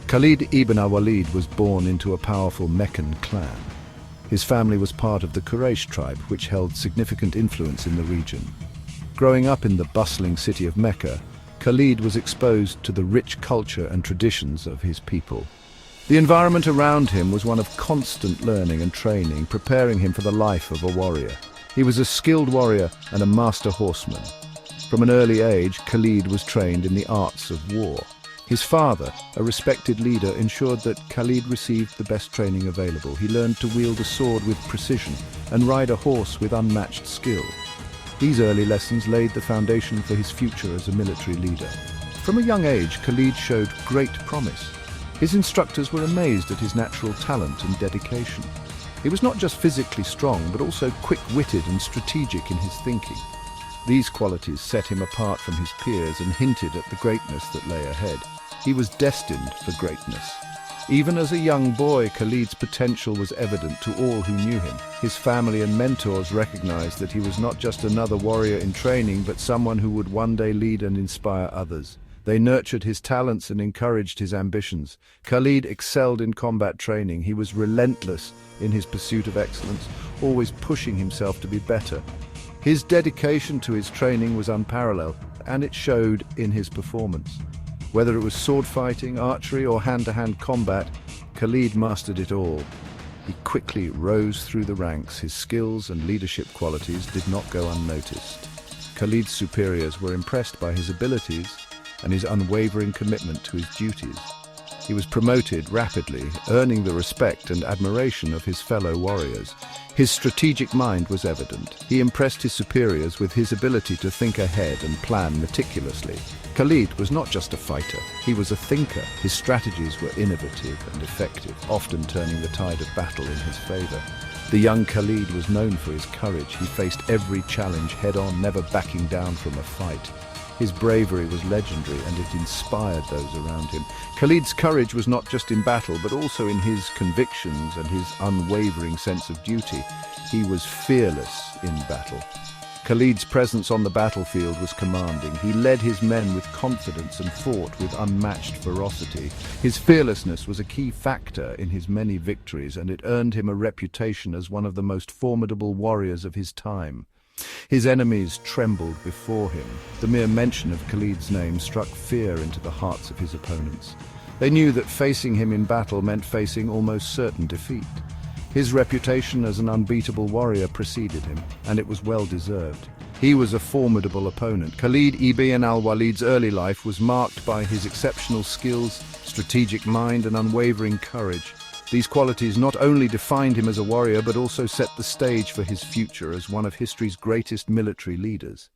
Khalid ibn al-Walid was born into a powerful Meccan clan. His family was part of the Quraysh tribe, which held significant influence in the region. Growing up in the bustling city of Mecca, Khalid was exposed to the rich culture and traditions of his people. The environment around him was one of constant learning and training, preparing him for the life of a warrior. He was a skilled warrior and a master horseman. From an early age, Khalid was trained in the arts of war. His father, a respected leader, ensured that Khalid received the best training available. He learned to wield a sword with precision and ride a horse with unmatched skill. These early lessons laid the foundation for his future as a military leader. From a young age, Khalid showed great promise. His instructors were amazed at his natural talent and dedication. He was not just physically strong, but also quick-witted and strategic in his thinking. These qualities set him apart from his peers and hinted at the greatness that lay ahead. He was destined for greatness. Even as a young boy, Khalid's potential was evident to all who knew him. His family and mentors recognized that he was not just another warrior in training, but someone who would one day lead and inspire others. They nurtured his talents and encouraged his ambitions. Khalid excelled in combat training. He was relentless in his pursuit of excellence, always pushing himself to be better. His dedication to his training was unparalleled, and it showed in his performance. Whether it was sword fighting, archery, or hand-to-hand combat, Khalid mastered it all. He quickly rose through the ranks. His skills and leadership qualities did not go unnoticed. Khalid's superiors were impressed by his abilities and his unwavering commitment to his duties. He was promoted rapidly, earning the respect and admiration of his fellow warriors. His strategic mind was evident. He impressed his superiors with his ability to think ahead and plan meticulously. Khalid was not just a fighter, he was a thinker. His strategies were innovative and effective, often turning the tide of battle in his favor. The young Khalid was known for his courage. He faced every challenge head-on, never backing down from a fight. His bravery was legendary, and it inspired those around him. Khalid's courage was not just in battle, but also in his convictions and his unwavering sense of duty. He was fearless in battle. Khalid's presence on the battlefield was commanding. He led his men with confidence and fought with unmatched ferocity. His fearlessness was a key factor in his many victories, and it earned him a reputation as one of the most formidable warriors of his time. His enemies trembled before him. The mere mention of Khalid's name struck fear into the hearts of his opponents. They knew that facing him in battle meant facing almost certain defeat. His reputation as an unbeatable warrior preceded him, and it was well-deserved. He was a formidable opponent. Khalid ibn al-Walid's early life was marked by his exceptional skills, strategic mind, and unwavering courage. These qualities not only defined him as a warrior, but also set the stage for his future as one of history's greatest military leaders.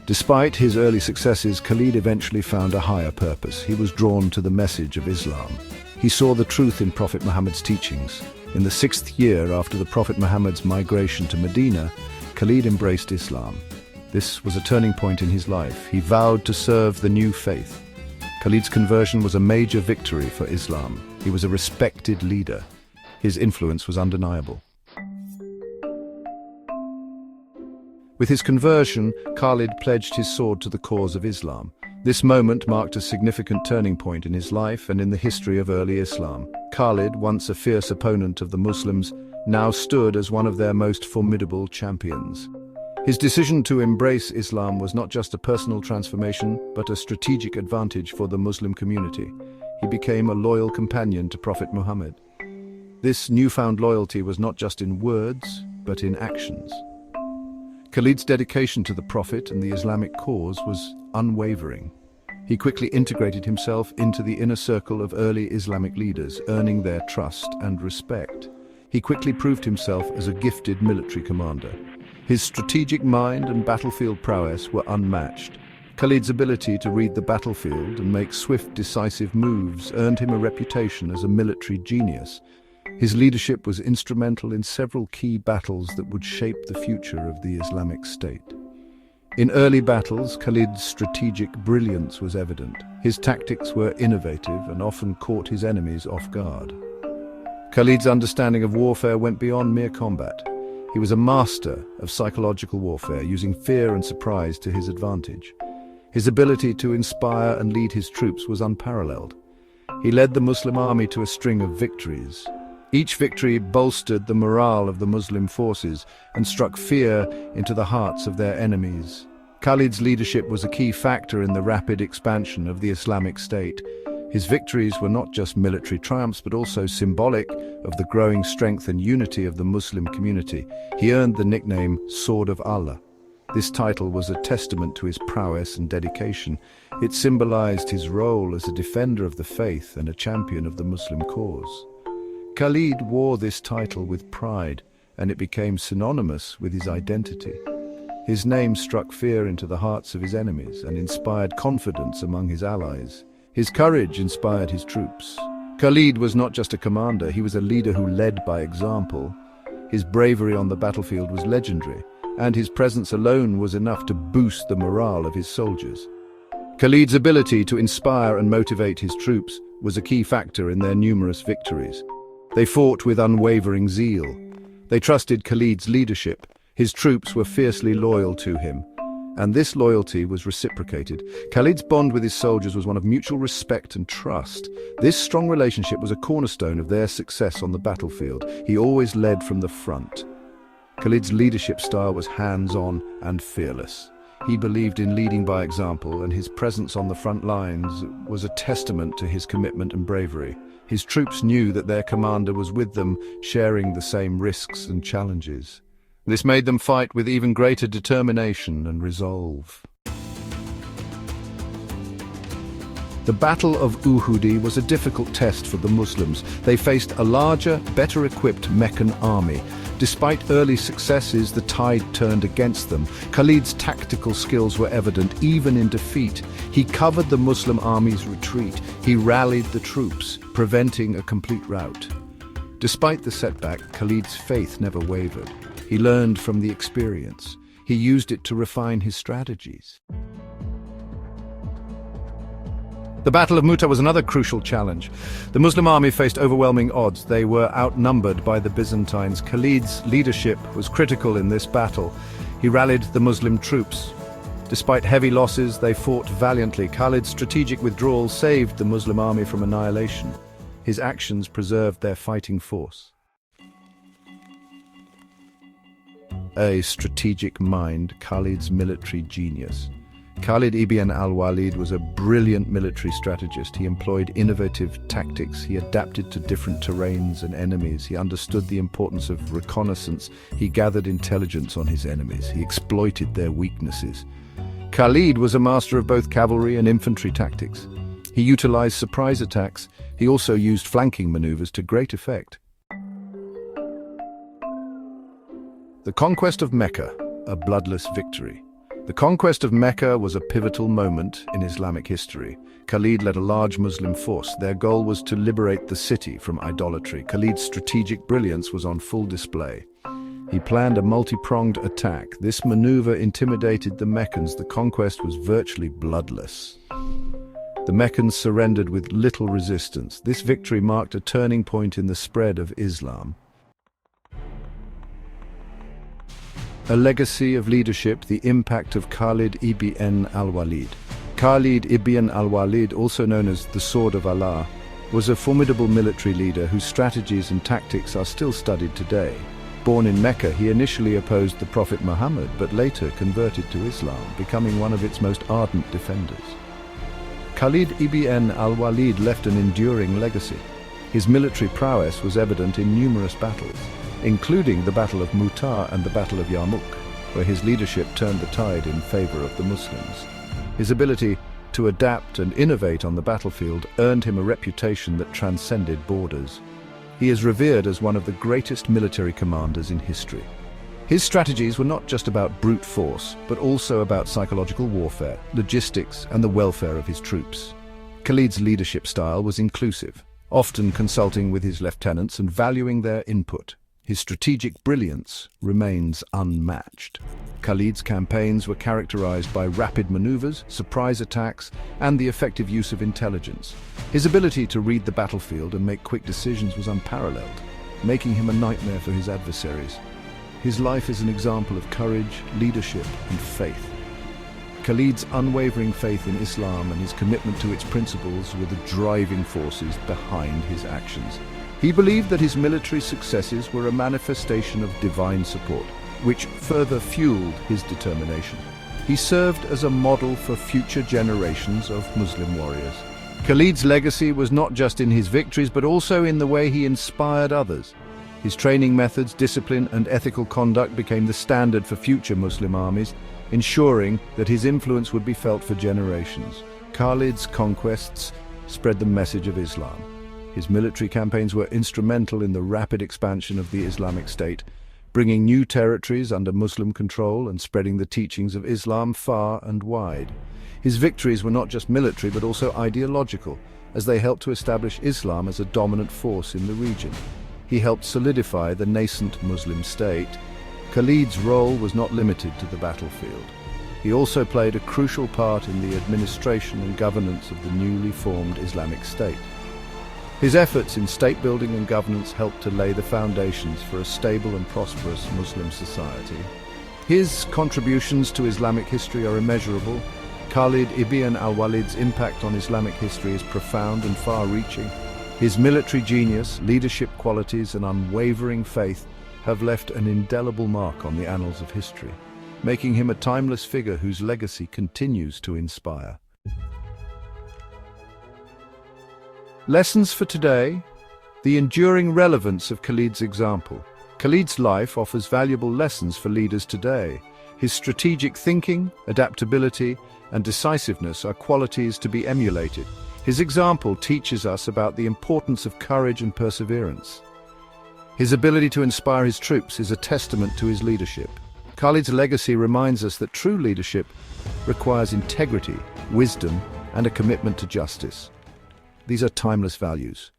Despite his early successes, Khalid eventually found a higher purpose. He was drawn to the message of Islam. He saw the truth in Prophet Muhammad's teachings. In the 6th year after the Prophet Muhammad's migration to Medina, Khalid embraced Islam. This was a turning point in his life. He vowed to serve the new faith. Khalid's conversion was a major victory for Islam. He was a respected leader. His influence was undeniable. With his conversion, Khalid pledged his sword to the cause of Islam. This moment marked a significant turning point in his life and in the history of early Islam. Khalid, once a fierce opponent of the Muslims, now stood as one of their most formidable champions. His decision to embrace Islam was not just a personal transformation, but a strategic advantage for the Muslim community. He became a loyal companion to Prophet Muhammad. This newfound loyalty was not just in words, but in actions. Khalid's dedication to the Prophet and the Islamic cause was unwavering. He quickly integrated himself into the inner circle of early Islamic leaders, earning their trust and respect. He quickly proved himself as a gifted military commander. His strategic mind and battlefield prowess were unmatched. Khalid's ability to read the battlefield and make swift, decisive moves earned him a reputation as a military genius. His leadership was instrumental in several key battles that would shape the future of the Islamic State. In early battles, Khalid's strategic brilliance was evident. His tactics were innovative and often caught his enemies off guard. Khalid's understanding of warfare went beyond mere combat. He was a master of psychological warfare, using fear and surprise to his advantage. His ability to inspire and lead his troops was unparalleled. He led the Muslim army to a string of victories. Each victory bolstered the morale of the Muslim forces and struck fear into the hearts of their enemies. Khalid's leadership was a key factor in the rapid expansion of the Islamic State. His victories were not just military triumphs, but also symbolic of the growing strength and unity of the Muslim community. He earned the nickname Sword of Allah. This title was a testament to his prowess and dedication. It symbolized his role as a defender of the faith and a champion of the Muslim cause. Khalid wore this title with pride, and it became synonymous with his identity. His name struck fear into the hearts of his enemies and inspired confidence among his allies. His courage inspired his troops. Khalid was not just a commander, he was a leader who led by example. His bravery on the battlefield was legendary, and his presence alone was enough to boost the morale of his soldiers. Khalid's ability to inspire and motivate his troops was a key factor in their numerous victories. They fought with unwavering zeal. They trusted Khalid's leadership. His troops were fiercely loyal to him, and this loyalty was reciprocated. Khalid's bond with his soldiers was one of mutual respect and trust. This strong relationship was a cornerstone of their success on the battlefield. He always led from the front. Khalid's leadership style was hands-on and fearless. He believed in leading by example, and his presence on the front lines was a testament to his commitment and bravery. His troops knew that their commander was with them, sharing the same risks and challenges. This made them fight with even greater determination and resolve. The Battle of Uhud was a difficult test for the Muslims. They faced a larger, better-equipped Meccan army. Despite early successes, the tide turned against them. Khalid's tactical skills were evident, even in defeat. He covered the Muslim army's retreat. He rallied the troops, preventing a complete rout. Despite the setback, Khalid's faith never wavered. He learned from the experience. He used it to refine his strategies. The Battle of Mu'tah was another crucial challenge. The Muslim army faced overwhelming odds. They were outnumbered by the Byzantines. Khalid's leadership was critical in this battle. He rallied the Muslim troops. Despite heavy losses, they fought valiantly. Khalid's strategic withdrawal saved the Muslim army from annihilation. His actions preserved their fighting force. A strategic mind, Khalid's military genius. Khalid ibn al-Walid was a brilliant military strategist. He employed innovative tactics. He adapted to different terrains and enemies. He understood the importance of reconnaissance. He gathered intelligence on his enemies. He exploited their weaknesses. Khalid was a master of both cavalry and infantry tactics. He utilized surprise attacks. He also used flanking maneuvers to great effect. The conquest of Mecca, a bloodless victory. The conquest of Mecca was a pivotal moment in Islamic history. Khalid led a large Muslim force. Their goal was to liberate the city from idolatry. Khalid's strategic brilliance was on full display. He planned a multi-pronged attack. This maneuver intimidated the Meccans. The conquest was virtually bloodless. The Meccans surrendered with little resistance. This victory marked a turning point in the spread of Islam. A legacy of leadership, the impact of Khalid ibn al-Walid. Khalid ibn al-Walid, also known as the Sword of Allah, was a formidable military leader whose strategies and tactics are still studied today. Born in Mecca, he initially opposed the Prophet Muhammad, but later converted to Islam, becoming one of its most ardent defenders. Khalid ibn al-Walid left an enduring legacy. His military prowess was evident in numerous battles, including the Battle of Mu'tah and the Battle of Yarmouk, where his leadership turned the tide in favor of the Muslims. His ability to adapt and innovate on the battlefield earned him a reputation that transcended borders. He is revered as one of the greatest military commanders in history. His strategies were not just about brute force, but also about psychological warfare, logistics, and the welfare of his troops. Khalid's leadership style was inclusive, often consulting with his lieutenants and valuing their input. His strategic brilliance remains unmatched. Khalid's campaigns were characterized by rapid maneuvers, surprise attacks, and the effective use of intelligence. His ability to read the battlefield and make quick decisions was unparalleled, making him a nightmare for his adversaries. His life is an example of courage, leadership, and faith. Khalid's unwavering faith in Islam and his commitment to its principles were the driving forces behind his actions. He believed that his military successes were a manifestation of divine support, which further fueled his determination. He served as a model for future generations of Muslim warriors. Khalid's legacy was not just in his victories, but also in the way he inspired others. His training methods, discipline, and ethical conduct became the standard for future Muslim armies, ensuring that his influence would be felt for generations. Khalid's conquests spread the message of Islam. His military campaigns were instrumental in the rapid expansion of the Islamic State, bringing new territories under Muslim control and spreading the teachings of Islam far and wide. His victories were not just military but also ideological, as they helped to establish Islam as a dominant force in the region. He helped solidify the nascent Muslim state. Khalid's role was not limited to the battlefield. He also played a crucial part in the administration and governance of the newly formed Islamic State. His efforts in state building and governance helped to lay the foundations for a stable and prosperous Muslim society. His contributions to Islamic history are immeasurable. Khalid ibn al-Walid's impact on Islamic history is profound and far-reaching. His military genius, leadership qualities, and unwavering faith have left an indelible mark on the annals of history, making him a timeless figure whose legacy continues to inspire. Lessons for today: the enduring relevance of Khalid's example. Khalid's life offers valuable lessons for leaders today. His strategic thinking, adaptability, and decisiveness are qualities to be emulated. His example teaches us about the importance of courage and perseverance. His ability to inspire his troops is a testament to his leadership. Khalid's legacy reminds us that true leadership requires integrity, wisdom, and a commitment to justice. These are timeless values,